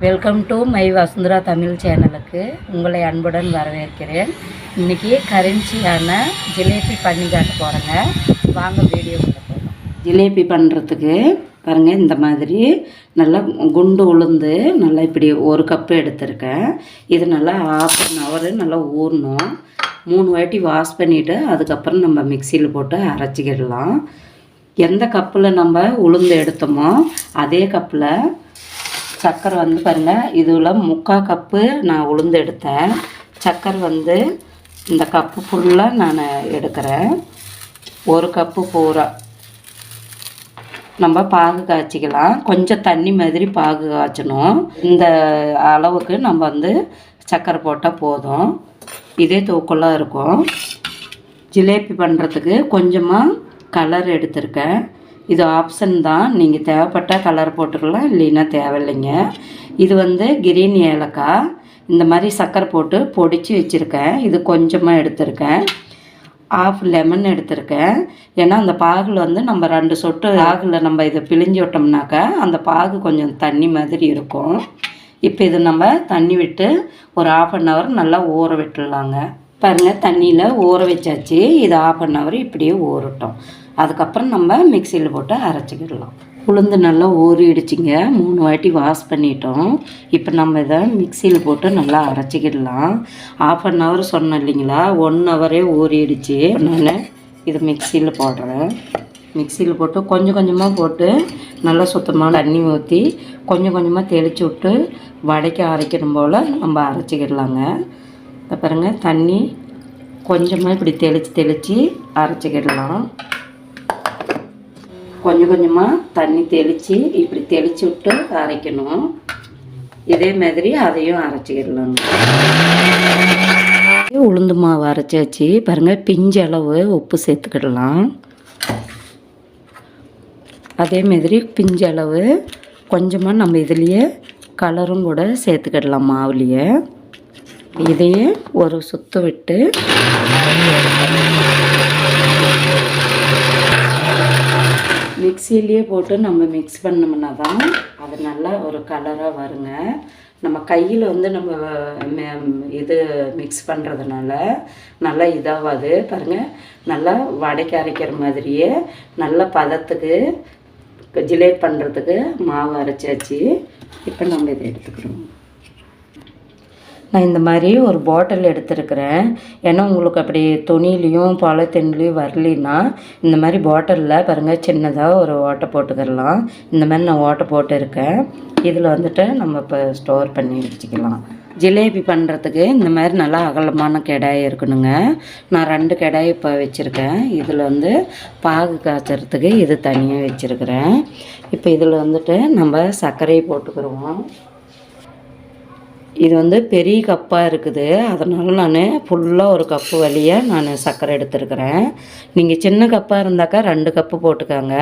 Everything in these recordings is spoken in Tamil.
Welcome to my Vasundhara Tamil சேனலுக்கு உங்களை அன்புடன் வரவேற்கிறேன். இன்றைக்கி கரன்சியான ஜிலேபி பண்ணி காட்ட போகிறேங்க. வாங்க வீடியோக்குள்ள போகலாம். ஜிலேபி பண்ணுறதுக்கு பாருங்கள், இந்த மாதிரி நல்லா குண்டு உளுந்து நல்லா இப்படி ஒரு கப்பு எடுத்திருக்கேன். இது நல்லா 1/2 hour நல்லா ஊறணும். 3 வாட்டி வாஷ் பண்ணிவிட்டு அதுக்கப்புறம் நம்ம மிக்சியில் போட்டு அரைச்சிக்கிடலாம். எந்த கப்பில் நம்ம உளுந்து எடுத்தோமோ அதே கப்பில் சர்க்கரை வந்து பாருங்கள், இதில் 3/4 கப்பு நான் உளுந்து எடுத்தேன். சர்க்கரை இந்த கப்பு ஃபுல்லாக நான் எடுக்கிறேன். 1 கப்பு பூரா நம்ம பாகு காய்ச்சிக்கலாம். கொஞ்சம் தண்ணி மாதிரி பாகு காய்ச்சணும். இந்த அளவுக்கு நம்ம சர்க்கரை போட்டால் போதும். இதே தூக்கலாக இருக்கும். ஜிலேபி பண்ணுறதுக்கு கொஞ்சமாக கலர் எடுத்திருக்கேன். இது ஆப்ஷன் தான், நீங்கள் தேவைப்பட்டால் கலர் போட்டுக்கலாம், இல்லைன்னா தேவையில்லைங்க. இது கிரீன் ஏலக்காய் இந்த மாதிரி சர்க்கரை போட்டு பொடிச்சு வச்சுருக்கேன். இது கொஞ்சமாக எடுத்திருக்கேன். 1/2 லெமன் எடுத்திருக்கேன். ஏன்னா அந்த பாகில் நம்ம 2 சொட்டு பாகில் நம்ம இதை பிழிஞ்சு விட்டோம்னாக்கா அந்த பாகு கொஞ்சம் தண்ணி மாதிரி இருக்கும். இப்போ இது நம்ம தண்ணி விட்டு ஒரு 1/2 hour நல்லா ஊற விட்டுடலாங்க. பாருங்கள், தண்ணியில் ஊற வச்சாச்சு. இது 1/2 hour இப்படியே ஊறட்டும். அதுக்கப்புறம் நம்ம மிக்சியில் போட்டு அரைச்சிக்கிடலாம். உளுந்து நல்லா ஊறிடுச்சிங்க. 3 வாட்டி வாஷ் பண்ணிட்டோம். இப்போ நம்ம இதை மிக்சியில் போட்டு நல்லா அரைச்சிக்கிடலாம். 1/2 hour சொன்னேன் இல்லைங்களா, 1 hour ஊறிடுச்சு. நான் இது மிக்சியில் போடுறேன். மிக்சியில் போட்டு கொஞ்சம் கொஞ்சமாக போட்டு நல்லா சுத்தமான தண்ணி ஊற்றி கொஞ்சம் கொஞ்சமாக தெளித்து விட்டு வடைக்கு அரைக்கணும் போல் நம்ம அரைச்சிக்கிடலாங்க. இப்போ பாருங்கள், தண்ணி கொஞ்சமாக இப்படி தெளித்து அரைச்சிக்கிடலாம். கொஞ்சம் கொஞ்சமாக தண்ணி தெளித்து இப்படி தெளித்து விட்டு அரைக்கணும். இதே மாதிரி அதையும் அரைச்சிக்கிடலாங்க. உளுந்து மாவு அரைச்சாச்சு. பாருங்கள், பிஞ்சு அளவு உப்பு சேர்த்துக்கிடலாம். அதே மாதிரி பிஞ்சு அளவு கொஞ்சமாக நம்ம இதுலேயே கலரும் கூட சேர்த்துக்கிடலாம் மாவுலேயே. இதையே ஒரு சுற்று விட்டு மிக்சிலேயே போட்டு நம்ம மிக்ஸ் பண்ணோம்னா தான் அது நல்லா ஒரு கலராக வருங்க. நம்ம கையில் நம்ம இது மிக்ஸ் பண்ணுறதுனால நல்லா இதாகாது. பாருங்கள், நல்லா வடைக்கு அரைக்கிற மாதிரியே நல்ல பதத்துக்கு ஜிலேபி பண்ணுறதுக்கு மாவு அரைச்சாச்சு. இப்போ நம்ம இதை எடுத்துக்கிறோம். நான் இந்த மாதிரி ஒரு பாட்டில் எடுத்துருக்கிறேன். ஏன்னா உங்களுக்கு அப்படி துணிலையும் பாலித்தீன்லேயும் வரலின்னா இந்த மாதிரி பாட்டிலில் பாருங்கள், சின்னதாக ஒரு ஓட்டை போட்டுக்கிடலாம். இந்த மாதிரி நான் ஓட்டை போட்டு இருக்கேன். இதில் நம்ம இப்போ ஸ்டோர் பண்ணி வச்சுக்கலாம். ஜிலேபி பண்ணுறதுக்கு இந்த மாதிரி நல்லா அகலமான கடாய் இருக்கணுங்க. நான் 2 கடாய் இப்போ வச்சுருக்கேன். இதில் பாகு காய்ச்சறதுக்கு இது தனியாக வச்சுருக்கிறேன். இப்போ இதில் நம்ம சர்க்கரையை போட்டுக்கிடுவோம். இது பெரிய கப்பாக இருக்குது, அதனால் நான் ஃபுல்லாக 1 கப்பு வழியாக நான் சர்க்கரை எடுத்துருக்கிறேன். நீங்கள் சின்ன கப்பாக இருந்தாக்கா 2 கப்பு போட்டுக்காங்க.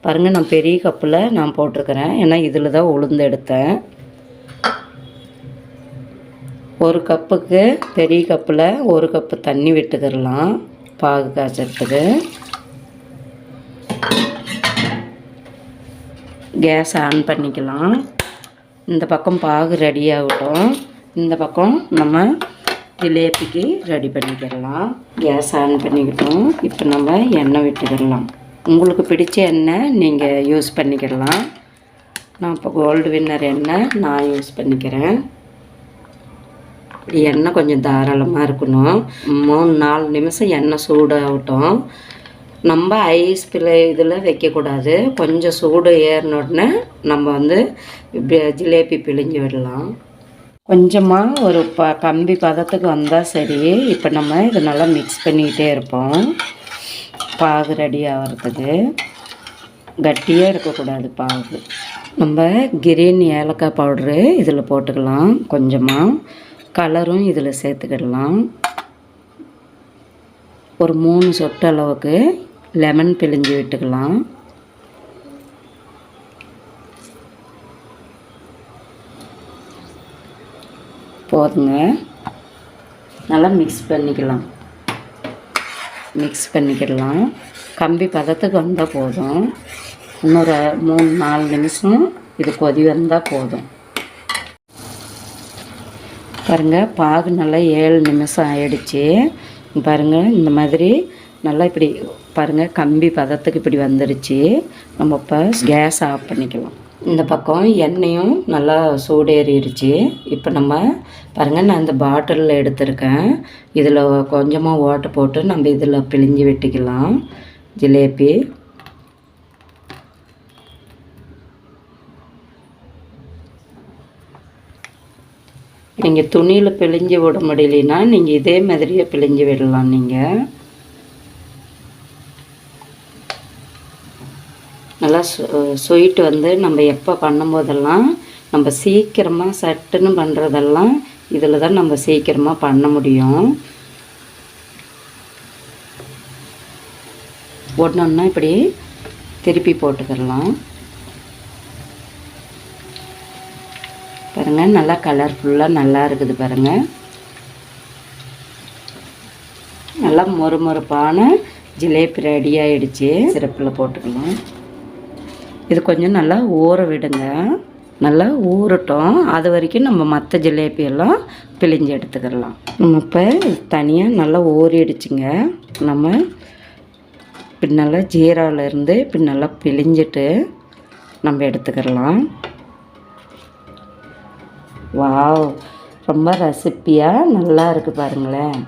பாருங்கள், நான் பெரிய கப்பில் நான் போட்டிருக்கிறேன். ஏன்னா இதில் தான் உளுந்து எடுத்தேன். 1 கப்புக்கு பெரிய கப்பில் 1 கப்பு தண்ணி விட்டுக்கிடலாம் பாகு காய்ச்சறதுக்கு. கேஸ் ஆன் பண்ணிக்கலாம். இந்த பக்கம் பாகு ரெடி ஆகட்டும். இந்த பக்கம் நம்ம ஜிலேபிக்கு ரெடி பண்ணிக்கிடலாம். கேஸ் ஆன் பண்ணிக்கிட்டோம். இப்போ நம்ம எண்ணெய் விட்டுக்கிடலாம். உங்களுக்கு பிடிச்ச எண்ணெய் நீங்கள் யூஸ் பண்ணிக்கிடலாம். நான் இப்போ கோல்டு வின்னர் எண்ணெய் நான் யூஸ் பண்ணிக்கிறேன். எண்ணெய் கொஞ்சம் தாராளமாக இருக்கணும். 3-4 நிமிஷம் எண்ணெய் சூடாகட்டும். நம்ம ஐஸ் இதில் வைக்கக்கூடாது. கொஞ்சம் சூடு ஏறின உடனே நம்ம ஜிலேபி பிழிஞ்சு விடலாம். கொஞ்சமாக ஒரு கம்பி பதத்துக்கு வந்தால் சரி. இப்போ நம்ம இதை நல்லா மிக்ஸ் பண்ணிக்கிட்டே இருப்போம். பாகு ரெடி ஆகிறதுக்கு கட்டியாக இருக்கக்கூடாது பாகு. நம்ம கிரீன் ஏலக்காய் பவுட்ரு இதில் போட்டுக்கலாம். கொஞ்சமாக கலரும் இதில் சேர்த்துக்கிடலாம். ஒரு 3 சொட்டு அளவுக்கு லெமன் பிழிஞ்சு விட்டுக்கலாம். போதுங்க. நல்லா மிக்ஸ் பண்ணிக்கிடலாம். கம்பி பதத்துக்கு வந்தால் போதும். இன்னொரு 3-4 நிமிஷம் இது கொதி வந்தால் போதும். பாருங்கள் பாகு நல்லா 7 நிமிஷம் ஆயிடுச்சு. பாருங்கள் இந்த மாதிரி நல்லா இப்படி பாருங்கள் கம்பி பதத்துக்கு இப்படி வந்துடுச்சு. நம்ம இப்போ கேஸ் ஆஃப் பண்ணிக்கலாம். இந்த பக்கம் எண்ணெயும் நல்லா சூடேறிடுச்சு. இப்போ நம்ம பாருங்கள் நான் இந்த பாட்டிலில் எடுத்திருக்கேன். இதில் கொஞ்சமாக ஓட்டை போட்டு நம்ம இதில் பிழிஞ்சு வெட்டிக்கலாம் ஜிலேபி. நீங்கள் துணியில் பிழிஞ்சு விட முடியலனா நீங்கள் இதே மாதிரியே பிழிஞ்சு விடலாம். நீங்கள் நல்லா ஸ்வீட் வந்து நம்ம எப்போ பண்ணும்போதெல்லாம் நம்ம சீக்கிரமாக சட்டுன்னு பண்ணுறதெல்லாம் இதில் தான் நம்ம சீக்கிரமாக பண்ண முடியும். ஒன்று இப்படி திருப்பி போட்டுக்கிடலாம். பாருங்கள் நல்லா கலர்ஃபுல்லாக நல்லா இருக்குது பாருங்கள். நல்லா மொறுமொறுப்பான ஜிலேபி ரெடி ஆகிடுச்சு. சிரப்பில் போட்டுக்கலாம். இது கொஞ்சம் நல்லா ஊற விடுங்க. நல்லா ஊறட்டும். அது வரைக்கும் நம்ம மற்ற ஜிலேபியெல்லாம் பிழிஞ்சு எடுத்துக்கிடலாம். நம்ம இப்போ தனியாக நல்லா ஊறிடுச்சுங்க. நம்ம இப்படி நல்லா ஜீராவிலேருந்து இப்படி நல்லா பிழிஞ்சிட்டு நம்ம எடுத்துக்கிடலாம். வாவ், ரொம்ப ரெசிப்பியாக நல்லா இருக்குது பாருங்களேன்.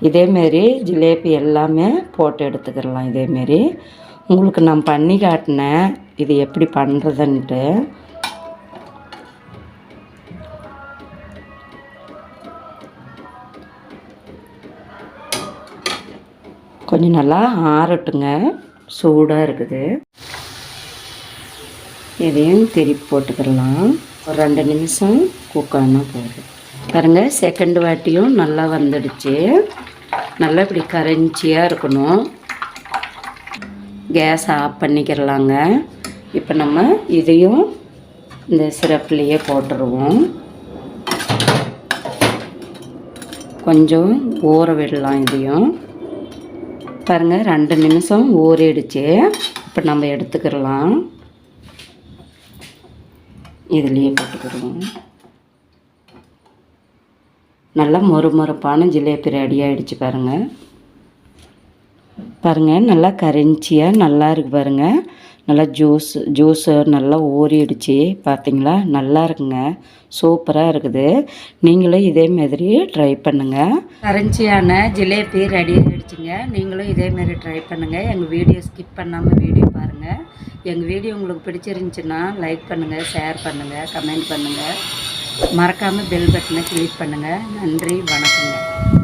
இதேமாரி ஜிலேபி எல்லாமே போட்டு எடுத்துக்கிடலாம். இதேமாரி உங்களுக்கு நான் பண்ணி காட்டினேன் இது எப்படி பண்ணுறதுன்ட்டு. கொஞ்சம் நல்லா ஆறட்டுங்க, சூடாக இருக்குது. இதையும் திருப்பி போட்டுக்கிடலாம். ஒரு 2 நிமிஷம் குக் ஆனால் போதும். பாருங்கள் செகண்ட் வாட்டியும் நல்லா வந்துடுச்சு. நல்லா இப்படி கரன்ச்சியாக இருக்கணும். கேஸ் ஆஃப் பண்ணிக்கிறலாங்க. இப்போ நம்ம இதையும் இந்த சிரப்லேயே போட்டுருவோம். கொஞ்சம் ஊற விடலாம். இதையும் பாருங்கள் 2 நிமிஷம் ஊறிடுச்சு. இப்போ நம்ம எடுத்துக்கிடலாம். இதுலேயே போட்டுக்கிடுவோம். நல்லா மொறுமொறுப்பான ஜிலேபி ரெடி ஆகிடுச்சு பாருங்கள். பாருங்கள் நல்லா கரன்ச்சியாக நல்லா இருக்குது பாருங்கள். நல்லா ஜூஸு நல்லா ஊறிடுச்சு பார்த்தீங்களா. நல்லா இருக்குங்க, சூப்பராக இருக்குது. நீங்களும் இதே மாதிரி ட்ரை பண்ணுங்கள். கரன்ச்சியான ஜிலேபி ரெடி ஆகிடுச்சுங்க. நீங்களும் இதேமாரி ட்ரை பண்ணுங்கள். எங்கள் வீடியோ ஸ்கிப் பண்ணாமல் வீடியோ பாருங்கள். எங்கள் வீடியோ உங்களுக்கு பிடிச்சிருந்துச்சின்னா லைக் பண்ணுங்கள், ஷேர் பண்ணுங்கள், கமெண்ட் பண்ணுங்கள். மறக்காமல் பெல் பட்டனை கிளிக் பண்ணுங்கள். நன்றி, வணக்கங்க.